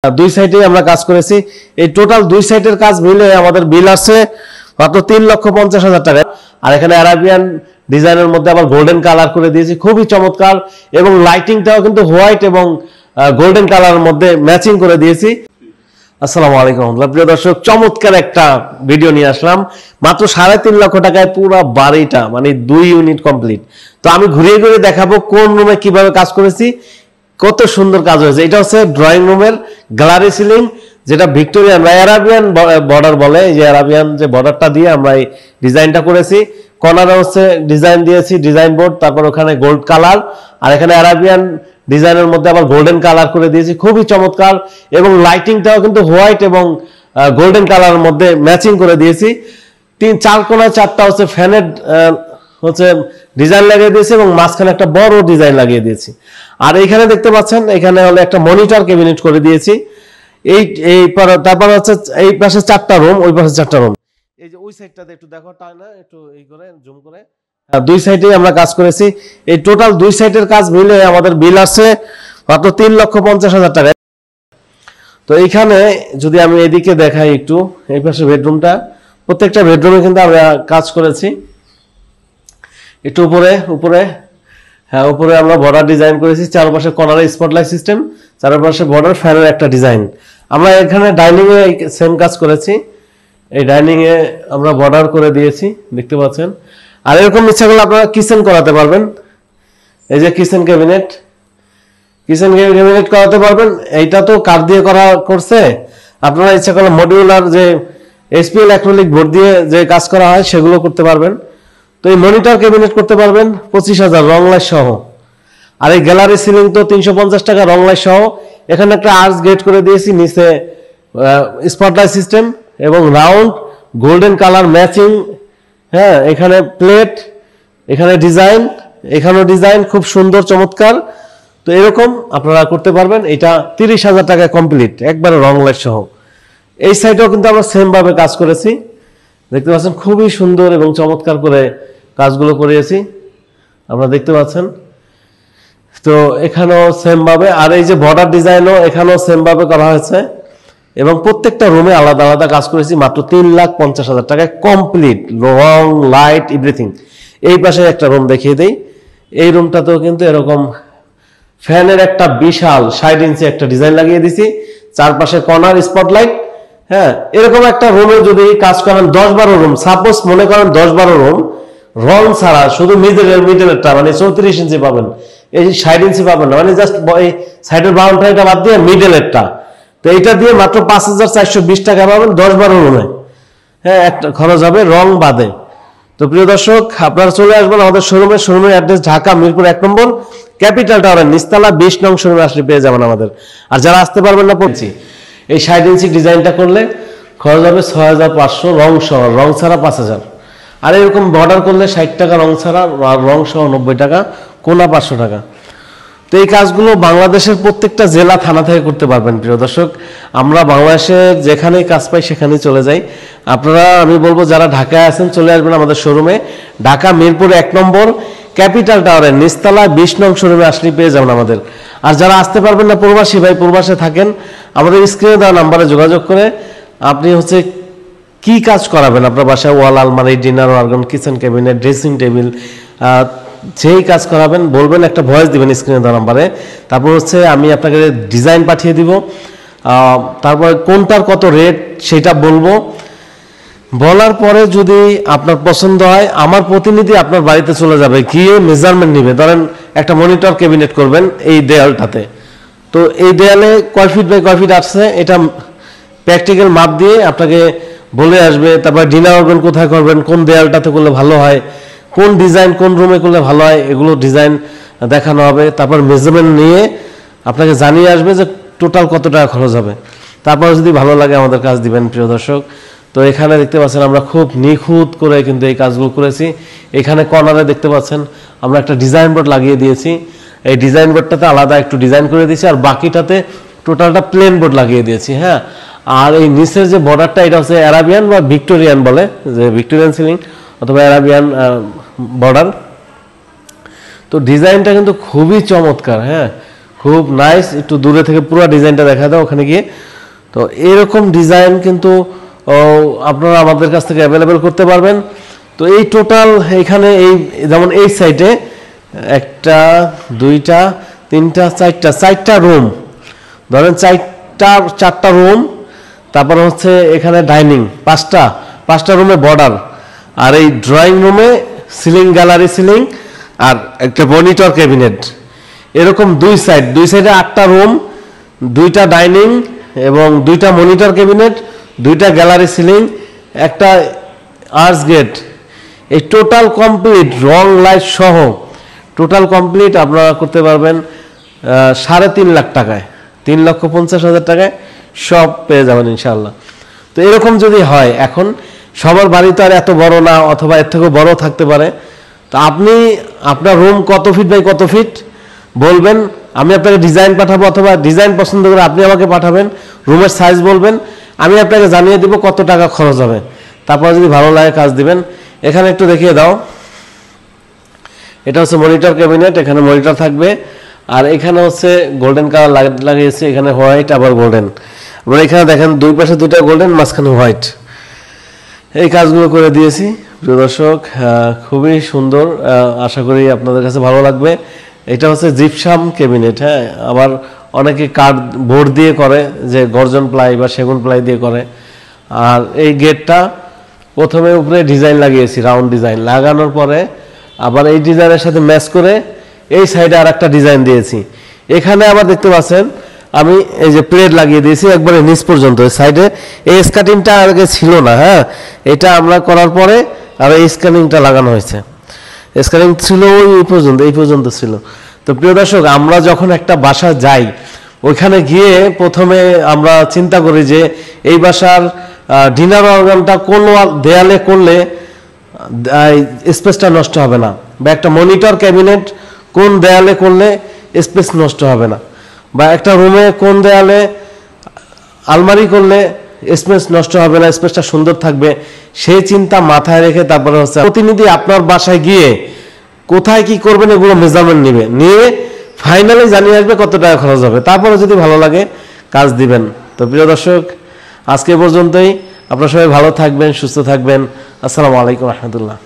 দুই সাইডে আমরা কাজ করেছি। এই টোটাল দুই সাইডের কাজ মিলে আমাদের বিল আসছে মাত্র 3,50,000 টাকা। আর এখানে আরাবিয়ান ডিজাইনের মধ্যে আবার গোল্ডেন কালার করে দিয়েছি, খুবই চমৎকার। এবং লাইটিংটাও কিন্তু হোয়াইট এবং গোল্ডেন কালারের মধ্যে ম্যাচিং করে দিয়েছি। আসসালামু আলাইকুম প্রিয় দর্শক, চমৎকার একটা ভিডিও নিয়ে আসলাম। মাত্র 3.5 লক্ষ টাকায় পুরো বাড়িটা মানে 2 ইউনিট কমপ্লিট। তো আমি ঘুরিয়ে ঘুরিয়ে দেখাবো কোন রুমে কিভাবে কাজ করেছি, কত সুন্দর কাজ হয়েছে। এটা হচ্ছে ড্রয়িং রুমের গ্যালারি সিলিং, যেটা ভিক্টোরিয়ান বা আরাবিয়ান বর্ডার বলে। এই যে আরাবিয়ান যে বর্ডারটা দিয়ে আমরা এই ডিজাইনটা করেছি। কর্নারে হচ্ছে ডিজাইন দিয়েছি, ডিজাইন বোর্ড, তারপর ওখানে গোল্ড কালার, আর এখানে আরাবিয়ান ডিজাইনের মধ্যে আবার গোল্ডেন কালার করে দিয়েছি, খুবই চমৎকার। এবং লাইটিংটাও কিন্তু হোয়াইট এবং গোল্ডেন কালারের মধ্যে ম্যাচিং করে দিয়েছি। 4 কোণায় 4টা হচ্ছে ফ্যানের হচ্ছে ডিজাইন লাগিয়ে দিয়েছি এবং মাঝখানে একটা বড় ডিজাইন লাগিয়ে দিয়েছি। আর এইখানে দেখতে পাচ্ছেন, এখানে হলো একটা মনিটর ক্যাবিনেট করে দিয়েছি। তারপর হচ্ছে এই পাশে 4টা রুম, ওই পাশে 4টা রুম। এই যে ওই সাইডটাতে একটু দেখো, তাই না, একটু এই করে জুম করে। দুই সাইডে আমরা কাজ করেছি। এই টোটাল দুই সাইডের কাজ মিলে আমাদের বিল আসছে মাত্র 3,50,000 টাকা। তো এইখানে যদি আমি এদিকে দেখাই একটু, এই পাশে বেডরুমটা, প্রত্যেকটা বেডরুমে কিন্তু আমরা কাজ করেছি। একটু উপরে হ্যাঁ, উপরে আমরা বর্ডার ডিজাইন করেছি, চারপাশে কর্নারে স্পটলাইট সিস্টেম, চারপাশে বর্ডার ফ্যানের একটা ডিজাইন। আমরা এখানে ডাইনিং এ সেম কাজ করেছি। এই ডাইনিং এ আমরা বর্ডার করে দিয়েছি, দেখতে পাচ্ছেন। আর এরকম ইচ্ছা করলে আপনারা কিচেন করাতে পারবেন। এই যে কিচেন ক্যাবিনেট করাতে পারবেন। এইটা তো কাঠ দিয়ে করছে, আপনারা ইচ্ছা করলে মডিউলার যে এসপিএল অ্যাক্রিলিক বোর্ড দিয়ে যে কাজ করা হয় সেগুলো করতে পারবেন। তো এই মনিটর ক্যাবিনেট করতে পারবেন 25,000 রং লাইট সহ। আর এই গ্যালারি সিলিং তো 350 টাকা রং লাইট সহ। এখানে একটা আর্চ গেট করে দিয়েছি, নিচে স্পটলাইট সিস্টেম এবং রাউন্ড গোল্ডেন কালার ম্যাচিং। হ্যাঁ, এখানে প্লেট, এখানে ডিজাইন, এখানেও ডিজাইন, খুব সুন্দর চমৎকার। তো এরকম আপনারা করতে পারবেন। এটা 30,000 টাকায় কমপ্লিট, একবারে রং লাইট সহ। এই সাইডেও কিন্তু আমরা সেম ভাবে কাজ করেছি, দেখতে পাচ্ছেন, খুবই সুন্দর এবং চমৎকার করে কাজগুলো করিয়েছি, আপনারা দেখতে পাচ্ছেন। তো এখানেও সেম ভাবে, আর এই যে বর্ডার ডিজাইনও এখানেও সেম ভাবে করা হয়েছে। এবং প্রত্যেকটা রুমে আলাদা আলাদা কাজ করেছি, মাত্র 3,50,000 টাকায় কমপ্লিট, রং লাইট এভরিথিং। এই পাশে একটা রুম দেখিয়ে দেই। এই রুমটাতেও কিন্তু এরকম ফ্যানের একটা বিশাল 60 ইঞ্চি একটা ডিজাইন লাগিয়ে দিছি, চারপাশে কর্নার স্পটলাইট। হ্যাঁ, এরকম একটা রুমে যদি কাজ করেন 10-12 রুম, সাপোজ মনে করেন 10-12 রুম রং ছাড়া, শুধু মিডলেরটা মানে 34 ইঞ্চি পাবেন, এই 60 ইঞ্চি পাবেন না, মানে জাস্ট এই সাইডের বাউন্ডারিটা বাদ দিয়ে মিডলেরটা। তো এইটা দিয়ে মাত্র 5,420 টাকা পাবেন 10-12 রুমে। হ্যাঁ, একটা খরচ হবে রং বাদে। তো প্রিয় দর্শক, আপনারা চলে আসবেন আমাদের শোরুমের অ্যাড্রেস ঢাকা মিরপুর 1 নম্বর ক্যাপিটাল টাওয়ারের নিচতলা 20 নং শোরুমে আসলে পেয়ে যাবেন আমাদের। আর যারা আসতে পারবেন না, পড়ছি এই 60 ইঞ্চি ডিজাইনটা করলে খরচ হবে 6,500 রং সহ, রং ছাড়া 5,000। আর এরকম বর্ডার করলে 60 টাকা রং ছাড়া, আর রং সহ 90 টাকা, কোনা 500 টাকা। তো এই কাজগুলো বাংলাদেশের প্রত্যেকটা জেলা থানা থেকে করতে পারবেন। প্রিয় দর্শক, আমরা বাংলাদেশের যেখানেই কাজ পাই সেখানেই চলে যাই। আপনারা, আমি বলবো যারা ঢাকায় আছেন চলে আসবেন আমাদের শোরুমে, ঢাকা মিরপুর 1 নম্বর ক্যাপিটাল টাওয়ারের নিচতলা 20 নং শোরুমে আসলে পেয়ে যাবেন আমাদের। আর যারা আসতে পারবেন না, প্রবাসী ভাই, প্রবাসে থাকেন, আমাদের স্ক্রিনে দেওয়া নাম্বারে যোগাযোগ করে আপনি হচ্ছে কি কাজ করাবেন আপনার বাসায়, ওয়াল, আলমারি, dinner wagon, kitchen cabinet, dressing table, যেই কাজ করাবেন বলবেন, একটা ভয়েস দিবেন স্ক্রিনে দেওয়া নাম্বারে। তারপর হচ্ছে আমি আপনাকে ডিজাইন পাঠিয়ে দিব, তারপর কোনটার কত রেট সেটা বলবো। বলার পরে যদি আপনার পছন্দ হয়, আমার প্রতিনিধি আপনার বাড়িতে চলে যাবে, গিয়ে মেজারমেন্ট নিবে। ধরেন একটা মনিটর ক্যাবিনেট করবেন এই দেয়ালটাতে, তো এই দেয়ালে কয় ফিট বাই কয় ফিট আসছে এটা প্র্যাকটিক্যাল মাপ দিয়ে আপনাকে বলে আসবে। তারপর ডিনার অর্গান কোথায় করবেন, কোন দেয়ালটাতে করলে ভালো হয়, কোন ডিজাইন কোন রুমে করলে ভালো হয়, এগুলো ডিজাইন দেখানো হবে। তারপর মেজারমেন্ট নিয়ে আপনাকে জানিয়ে আসবে যে টোটাল কত টাকা খরচ হবে। তারপর যদি ভালো লাগে আমাদের কাজ দিবেন। প্রিয় দর্শক, তো এখানে দেখতে পাচ্ছেন আমরা খুব নিখুঁত করে কিন্তু এই কাজগুলো করেছি। এখানে কর্নারে দেখতে পাচ্ছেন আমরা একটা ডিজাইন বোর্ড লাগিয়ে দিয়েছি। এই ডিজাইন বোর্ডটাতে আলাদা একটু ডিজাইন করে দিয়েছি, আর বাকিটাতে টোটালটা প্লেন বোর্ড লাগিয়ে দিয়েছি। হ্যাঁ, আর এই নিচের যে বর্ডারটা, এটা হচ্ছে আরাবিয়ান বা ভিক্টোরিয়ান বলে, যে ভিক্টোরিয়ান সিলিং অথবা আরাবিয়ান বর্ডার। তো ডিজাইনটা কিন্তু খুবই চমৎকার। হ্যাঁ, খুব নাইস। একটু দূরে থেকে পুরো ডিজাইনটা দেখা দাও ওখানে গিয়ে। তো এরকম ডিজাইন কিন্তু আপনারা আমাদের কাছ থেকে অ্যাভেলেবেল করতে পারবেন। তো এই টোটাল এখানে এই যেমন এই সাইডে 1টা 2টা 3টা 4টা রুম, ধরেন 4টা রুম, তারপর হচ্ছে এখানে ডাইনিং 5টা রুমে বর্ডার, আর এই ড্রয়িং রুমে সিলিং, গ্যালারি সিলিং, আর একটা মনিটর ক্যাবিনেট, এরকম দুই সাইডে 8টা রুম, 2টা ডাইনিং এবং 2টা মনিটর ক্যাবিনেট, 2টা গ্যালারি সিলিং, একটা আর্চ গেট। এই টোটাল কমপ্লিট রং লাইট সহ টোটাল কমপ্লিট আপনারা করতে পারবেন 3.5 লাখ টাকায়, 3,50,000 টাকায় সব পেয়ে যাবেন ইনশাআল্লাহ। তো এরকম যদি হয়, এখন সবার বাড়ি তো আর এত বড় না, অথবা এর থেকেও বড় থাকতে পারে। তো আপনি আপনার রুম কত ফিট বাই কত ফিট বলবেন, আমি আপনাকে ডিজাইন পাঠাবো, অথবা ডিজাইন পছন্দ করে আপনি আমাকে পাঠাবেন, রুমের সাইজ বলবেন, আমি আপনাকে জানিয়ে দিব কত টাকা খরচ হবে। তারপর যদি ভালো লাগে কাজ দিবেন। এখানে একটু দেখিয়ে দাও, এটা হচ্ছে মনিটর ক্যাবিনেট, এখানে মনিটর থাকবে, আর এখানে হচ্ছে গোল্ডেন কালার লাগিয়েছে, এখানে হোয়াইট আবার গোল্ডেন। আপনারা এখানে দেখেন দুই পাশে 2টা গোল্ডেন, মাঝখানে হোয়াইট। এই কাজগুলো করে দিয়েছি প্রিয় দর্শক, খুবই সুন্দর, আশা করি আপনাদের কাছে ভালো লাগবে। এটা হচ্ছে জিপসাম ক্যাবিনেট, হ্যাঁ, আবার অনেকে কাঠ বোর্ড দিয়ে করে, যে গর্জন প্লাই বা সেগুন প্লাই দিয়ে করে। আর এই গেটটা প্রথমে উপরে ডিজাইন লাগিয়েছি, রাউন্ড ডিজাইন লাগানোর পরে আবার এই ডিজাইনের সাথে ম্যাচ করে এই সাইডে আর একটা ডিজাইন দিয়েছি। এখানে আবার দেখতে পাচ্ছেন আমি এই যে প্লেট লাগিয়ে দিয়েছি একবারে নিচ পর্যন্ত। এই সাইডে এই স্কার্টিংটা আগে ছিল না, হ্যাঁ, এটা আমরা করার পরে আর এই স্কার্টিংটা লাগানো হয়েছে। স্কার্টিং ছিল এই পর্যন্ত ছিল। তো প্রিয় দর্শক, আমরা যখন একটা বাসা যাই, ওইখানে গিয়ে প্রথমে আমরা চিন্তা করি যে এই বাসার ডিনার অর্গানটা কোন দেয়ালে করলে স্পেসটা নষ্ট হবে না, বা একটা মনিটর ক্যাবিনেট কোন দেয়ালে করলে স্পেস নষ্ট হবে না, বা একটা রুমে কোন দেয়ালে আলমারি করলে স্পেস নষ্ট হবে না, স্পেসটা সুন্দর থাকবে, সেই চিন্তা মাথায় রেখে তারপরে হচ্ছে প্রতিনিধি আপনার বাসায় গিয়ে কোথায় কি করবেন এগুলো মেজারমেন্ট নিয়ে ফাইনালি জানিয়ে আসবে কত টাকা খরচ হবে। তারপরে যদি ভালো লাগে কাজ দিবেন। তো প্রিয় দর্শক, আজকে পর্যন্তই। আপনারা সবাই ভালো থাকবেন, সুস্থ থাকবেন। আসসালামু আলাইকুম রহমতুল্লাহ।